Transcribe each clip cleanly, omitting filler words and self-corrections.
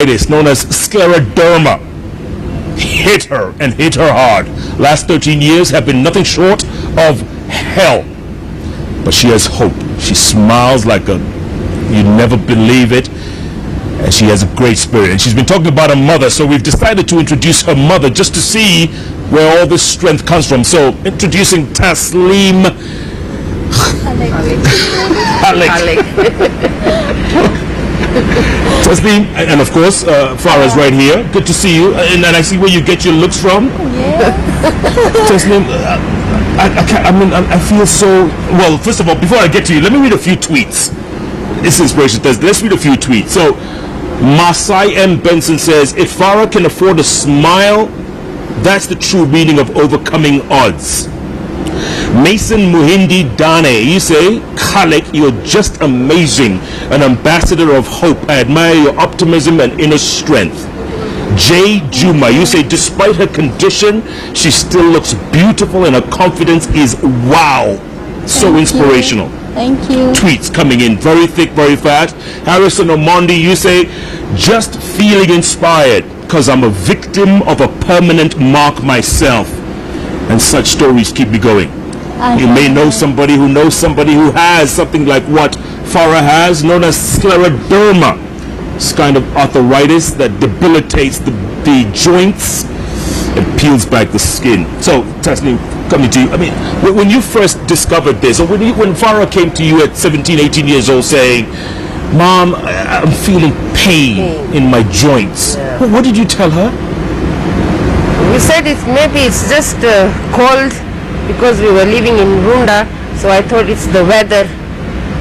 arthritis known as scleroderma hit her and hit her hard. Last 13 years have been nothing short of hell. But she has hope. She smiles like you never believe it. And she has a great spirit. And she's been talking about her mother, so we've decided to introduce her mother just to see where all this strength comes from. So introducing Taslim Khaleck. Taslim, and of course Farah's right here. Good to see you, and I see where you get your looks from. Yeah. Taslim, I feel so well. First of all, before I get to you, let me read a few tweets. This inspiration does. Let's read a few tweets. So Masai M. Benson says, if Farah can afford a smile, that's the true meaning of overcoming odds. Mason Muhindi Dane, you say, Khaleck, you're just amazing, an ambassador of hope. I admire your optimism and inner strength. J. Juma, you say, despite her condition, she still looks beautiful and her confidence is wow. So inspirational. Thank you. Tweets coming in very thick, very fast. Harrison Omondi, you say, just feeling inspired because I'm a victim of a permanent mark myself. And such stories keep me going. You may know somebody who knows somebody who has something like what Farah has, known as scleroderma. It's kind of arthritis that debilitates the joints and peels back the skin. So, Taslim, coming to you, I mean, when you first discovered this, or when Farah came to you at 17, 18 years old saying, Mom, I'm feeling pain in my joints. Yeah. What did you tell her? We said maybe it's just cold because we were living in Runda, so I thought it's the weather,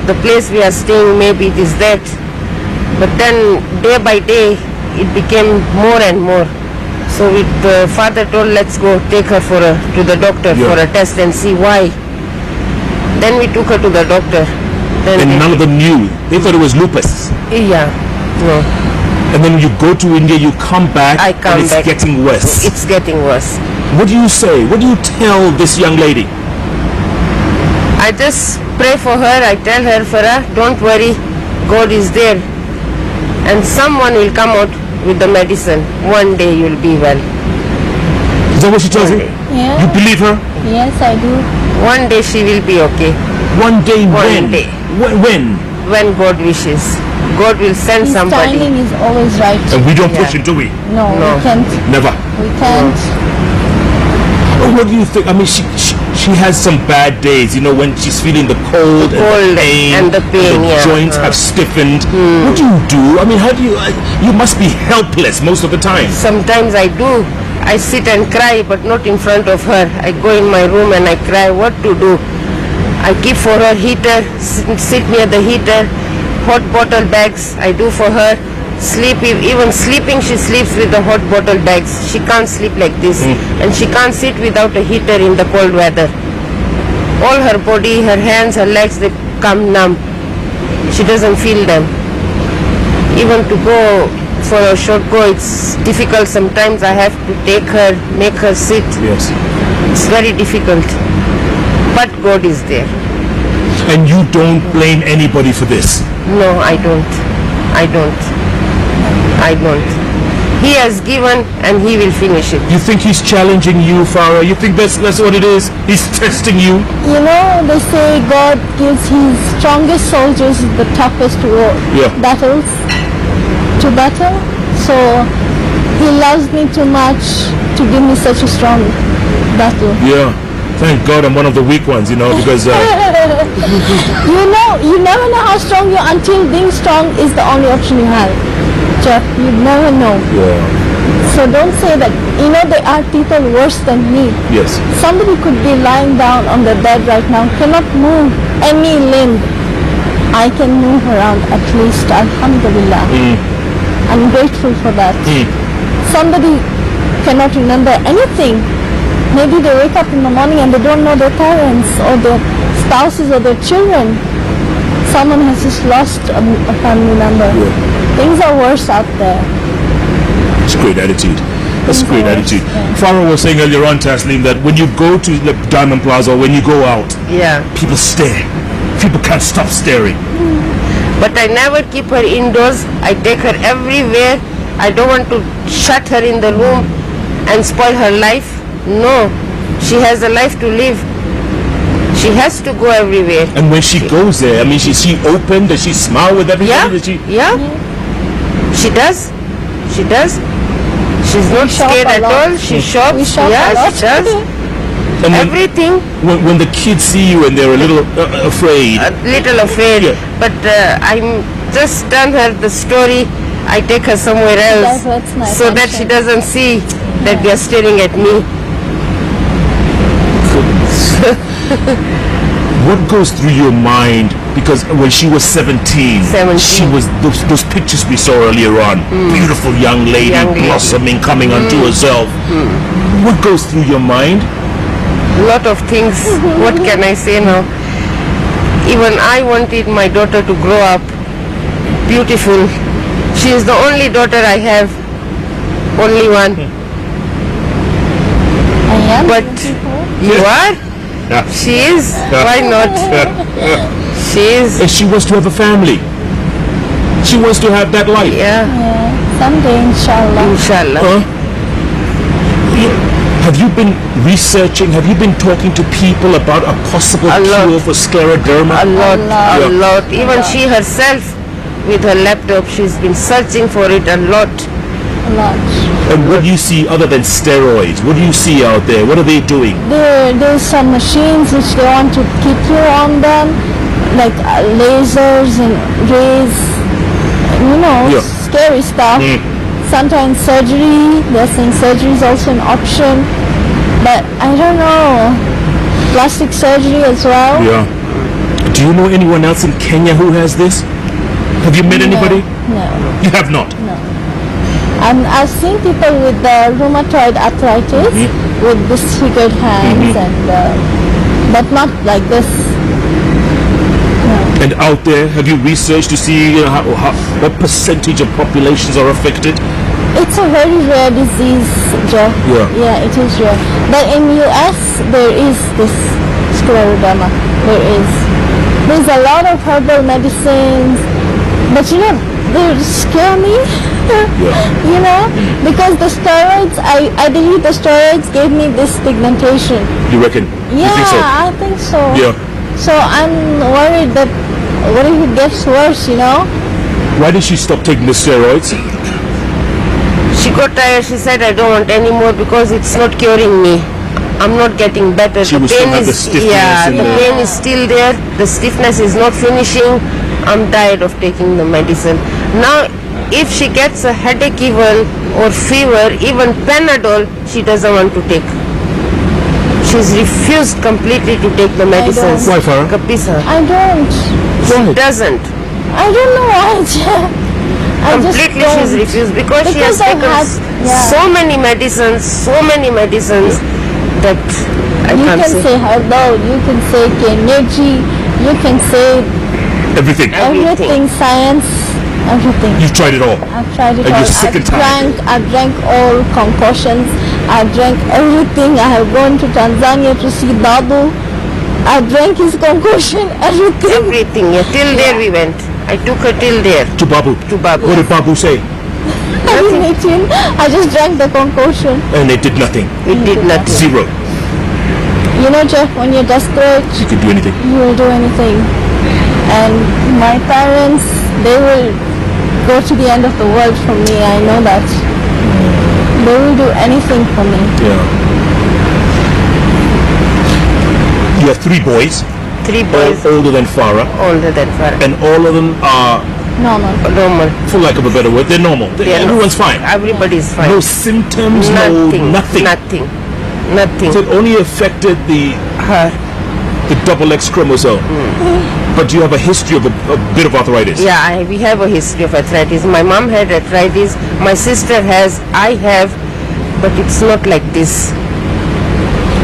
the place we are staying, maybe it is that. But then day by day it became more and more. So the father told, let's go take her to the doctor for a test and see why. Then we took her to the doctor. Then and none of them knew. They thought it was lupus. Yeah, no. And then you go to India, you come back, and it's getting worse. It's getting worse. What do you say? What do you tell this young lady? I just pray for her. I tell her, Farah, don't worry, God is there. And someone will come out with the medicine. One day you'll be well. Is that what she tells you? Yeah. You believe her? Yes, I do. One day she will be okay. One day when? Day. When? When God wishes. God will send somebody. His timing is always right. And we don't push it, do we? No, we can't. Never. We can't. What do you think? I mean, she has some bad days, you know, when she's feeling the cold and the pain, the joints have stiffened. What do? I mean, how do you must be helpless most of the time. Sometimes I do. I sit and cry, but not in front of her. I go in my room and I cry. What to do? I keep for her heater, sit near the heater, hot bottle bags I do for her. Sleep, even sleeping she sleeps with the hot bottle bags. She can't sleep like this, and she can't sit without a heater in the cold weather. All her body, her hands, her legs, they come numb. She doesn't feel them. Even to go for a short go, it's difficult. Sometimes I have to take her, make her sit. Yes. It's very difficult. But God is there. And you don't blame anybody for this? No, I don't. I don't. He has given and he will finish it. You think he's challenging you, Farah? You think that's what it is? He's testing you? You know, they say God gives his strongest soldiers the toughest battles to battle. So he loves me too much to give me such a strong battle. Yeah. Thank God I'm one of the weak ones, you know, because... you never know how strong you are until being strong is the only option you have. Jeff, you never know. Yeah. So don't say that. You know, there are people worse than me. Yes. Somebody could be lying down on the bed right now, cannot move any limb. I can move around at least, alhamdulillah. I'm grateful for that. Somebody cannot remember anything. Maybe they wake up in the morning and they don't know their parents or their spouses or their children. Someone has just lost a family member. Things are worse out there. It's a great attitude. That's a great attitude. Farah was saying earlier on, Taslim, that when you go to the Diamond Plaza or when you go out, people stare. People can't stop staring. But I never keep her indoors. I take her everywhere. I don't want to shut her in the room and spoil her life. No, she has a life to live. She has to go everywhere. And when she goes there, I mean, is she open? Does she smile with everybody? Yeah, Does she? yeah. She does. She does. She's not shop scared a at lot. all. She shops. We shop Yeah, a lot. she does. And Everything. when the kids see you and they're a little afraid. A little afraid. Yeah. But I'm just done her the story. I take her somewhere else That's my so that she doesn't see that they are staring at me. What goes through your mind? Because when she was 17, 17. she was those pictures we saw earlier on. Beautiful young lady, Young lady. blossoming, coming unto herself. What goes through your mind? Lot of things. What can I say now? Even I wanted my daughter to grow up beautiful. She is the only daughter I have. Only one. I am But beautiful. you are? Yeah. She is. Why not? She is. And she wants to have a family. She wants to have that life. Yeah. Yeah, someday, inshallah. Inshallah. Have you been researching? Have you been talking to people about a possible A lot. cure for scleroderma? A lot. Yeah. A lot. Even she herself with her laptop, she's been searching for it a lot. A lot. And what do you see other than steroids? What do you see out there? What are they doing? There's some machines which they want to keep you on them, like lasers and rays, Yeah. scary stuff. Sometimes surgery, they're saying surgery is also an option, but I don't know. Plastic surgery as well. Yeah. Do you know anyone else in Kenya who has this? Have you met anybody? No. You have not. I've seen people with rheumatoid arthritis with disfigured hands, but not like this. And out there, have you researched to see what percentage of populations are affected? It's a very rare disease, Joe. Yeah. Yeah, it is rare. But in US, there is this scleroderma. There's a lot of herbal medicines, but they scare me. Because the steroids, I believe the steroids gave me this pigmentation. You reckon? Yeah, You think so? I think so. Yeah. So I'm worried that what if it gets worse, Why did she stop taking the steroids? She got tired. She said, I don't want any more because it's not curing me. I'm not getting better. She will still have the stiffness and the the- pain is still there. The stiffness is not finishing. I'm tired of taking the medicine. Now, if she gets a headache even or fever, even Panadol, she doesn't want to take. She's refused completely to take the medicines. Why, Farah? Kapisa. I don't. She doesn't. I don't know why. I just Completely don't. she's refused because she has I've taken so many medicines that I You can't can say. say herbal, you can say Koinange, you can say Everything. everything, science, everything. You've tried it all. I've tried it And all. you're sick and tired. I drank all concoctions. I drank everything. I have gone to Tanzania to see Babu. I drank his concoction, everything. Everything, yeah. Till there we went. I took her till there. To Babu. To Babu. What did Babu say? I didn't eat him. I just drank the concoction. And it did nothing. It did nothing. Zero. Jeff, when you're desperate, You could do anything. you will do anything. And my parents, they will go to the end of the world for me. I know that. They will do anything for me. Yeah. You have 3 boys, 3 all boys older than Farah, older than Farah. and all of them are, Normal. Normal. for lack of a better word, they're normal. They are Everyone's fine. Everybody's fine. No symptoms, Nothing. nothing. Nothing. So it only affected the Her. double X chromosome. But you have a history of a bit of arthritis. Yeah, we have a history of arthritis. My mom had arthritis. My sister has. I have. But it's not like this.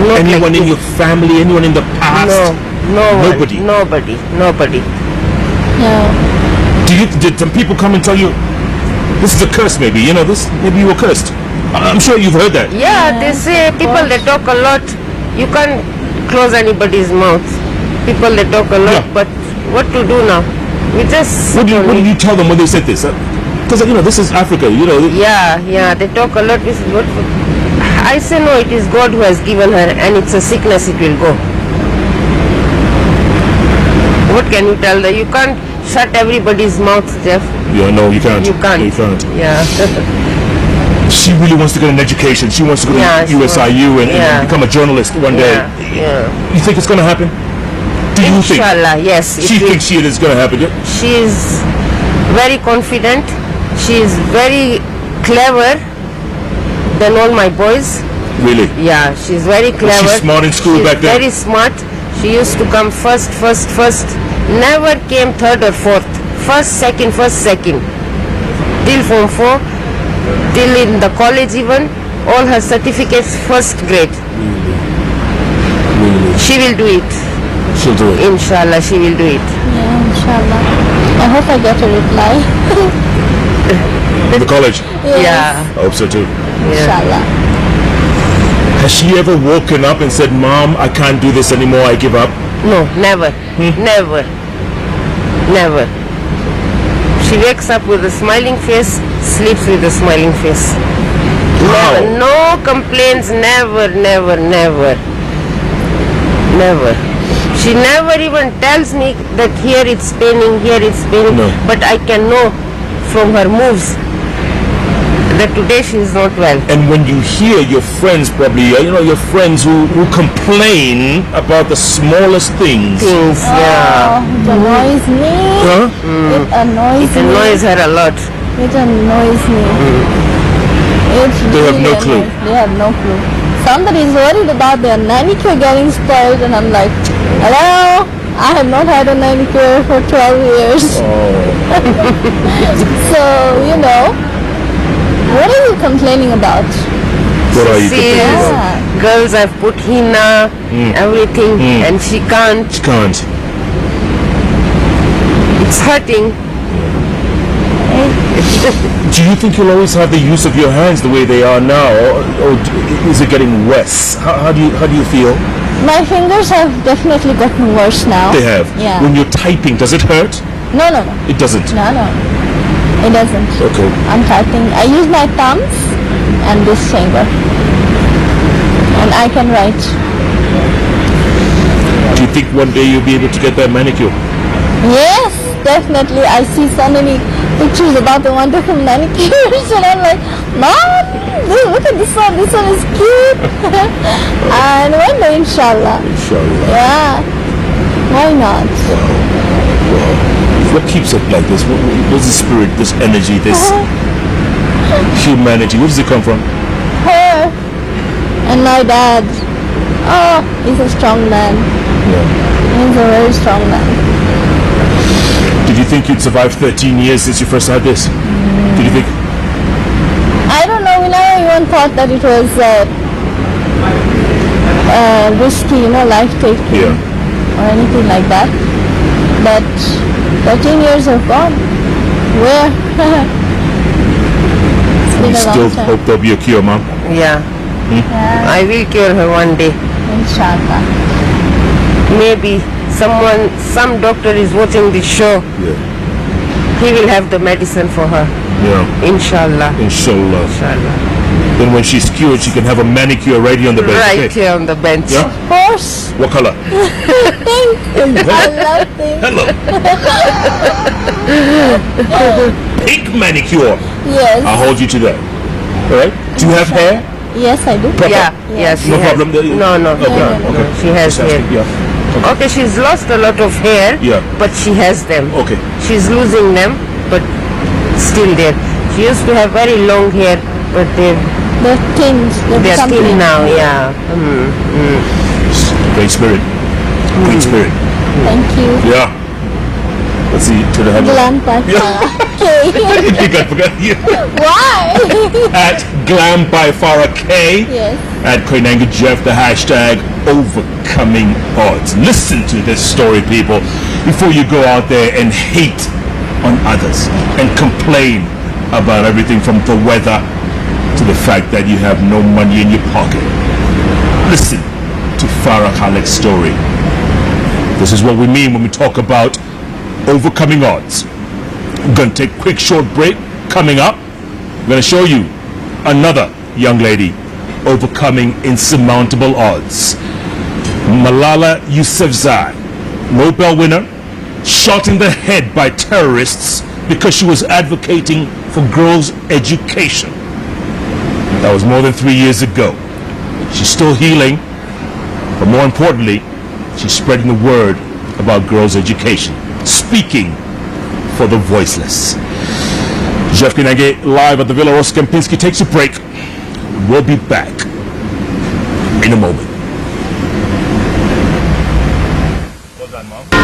Not Anyone like in this. your family, anyone in the past? No one. Nobody? Nobody. Yeah. Did some people come and tell you, this is a curse maybe, maybe you were cursed? I'm sure you've heard that. Yeah, they say people they talk a lot. You can't close anybody's mouth. People they talk a lot, Yeah. but what to do now? We just What sit on did it. you tell them when they said this? Because this is Africa. Yeah, they talk a lot. This is what I say. No, it is God who has given her, and it's a sickness. It will go. What can you tell them? You can't shut everybody's mouth, Jeff. Yeah, no, you can't. You can't. No, you can't. Yeah. She really wants to get an education. She wants to go to USIU and become a journalist one day. Yeah. You think it's going to happen? Do you think? Inshallah, yes. She thinks it is going to happen. Yeah? She is very confident. She is very clever than all my boys. Really? Yeah, she's very clever. Was she smart in school back then? Very smart. She used to come first. Never came third or fourth. First, second. Till Form 4, till in the college even, all her certificates first grade. Really? She will do it. She'll do it. Inshallah, she will do it. Yeah, inshallah. I hope I get a reply. In the college? Yeah. I hope so too. Inshallah. Has she ever woken up and said, Mom, I can't do this anymore, I give up? No, never. Never. She wakes up with a smiling face, sleeps with a smiling face. Wow. Never. No complaints, never. She never even tells me that here it's paining. No. But I can know from her moves that today she is not well. And when you hear your friends probably, your friends who complain about the smallest things. Things, yeah. It annoys me. Huh? It annoys It me. annoys her a lot. It annoys me. They have no clue. They have no clue. Somebody is worried about their manicure getting spoiled, and I'm like, hello? I have not had a manicure for 12 years. So, what are you complaining about? What are you See, complaining about? girls have put henna, everything, and she can't. She can't. It's hurting. Do you think you'll always have the use of your hands the way they are now, or is it getting worse? How do you feel? My fingers have definitely gotten worse now. They have. Yeah. When you're typing, does it hurt? No. It doesn't. No. It doesn't. Okay. I'm typing. I use my thumbs and this finger. And I can write. Do you think one day you'll be able to get that manicure? Yes, definitely. I see so many pictures about the wonderful manicures and I'm like, Mom, look at this one. This one is cute. And one day, inshallah. Inshallah. Yeah. Why not? Wow. What keeps it like this? What's the spirit, this energy, this humanity? Where does it come from? Her and my dad. Oh, he's a strong man. Yeah. He's a very strong man. Did you think you'd survive 13 years since you first had this? Did you think? I don't know. We never even thought that it was risky, life-taking or anything like that. But 13 years have gone. Where? It's been You a still long time. hope there'll be a cure, Mom? Yeah. Yeah, I will cure her one day. inshallah. Maybe some doctor is watching this show. Yeah. He will have the medicine for her. Yeah. Inshallah. Inshallah. Then when she's cured, she can have a manicure right here on the bench. Right Okay. here on the bench. Yeah? Of course. What color? Pink. I love pink. Hello. Pink manicure. Yes. I'll hold you to that. All right. Do you have hair? Yes, I do. Proper? Yeah, she No has. problem. No. Okay. She has Just hair. asking. Yeah. Okay, she's lost a lot of hair, Yeah. but she has them. Okay. She's losing them, but still there. She used to have very long hair, but They're thin. they're become thin thin. now, yeah. Great spirit. Great spirit. Thank you. Yeah. Let's see to the head. Grandpa. Okay. You got forgot you. Why? At Glam by Farah K. Yes. At Koinange Jeff, the hashtag overcoming odds. Listen to this story, people, before you go out there and hate on others and complain about everything from the weather to the fact that you have no money in your pocket. Listen to Farah Khaleck's story. This is what we mean when we talk about overcoming odds. We're going to take a quick short break. Coming up, I'm going to show you another young lady overcoming insurmountable odds. Malala Yousafzai, Nobel winner, shot in the head by terrorists because she was advocating for girls' education. That was more than 3 years ago. She's still healing, but more importantly, she's spreading the word about girls' education, speaking for the voiceless. Jeff Koinange live at the Villa Rosa Kempinski takes a break. We'll be back in a moment. Well done, Mom.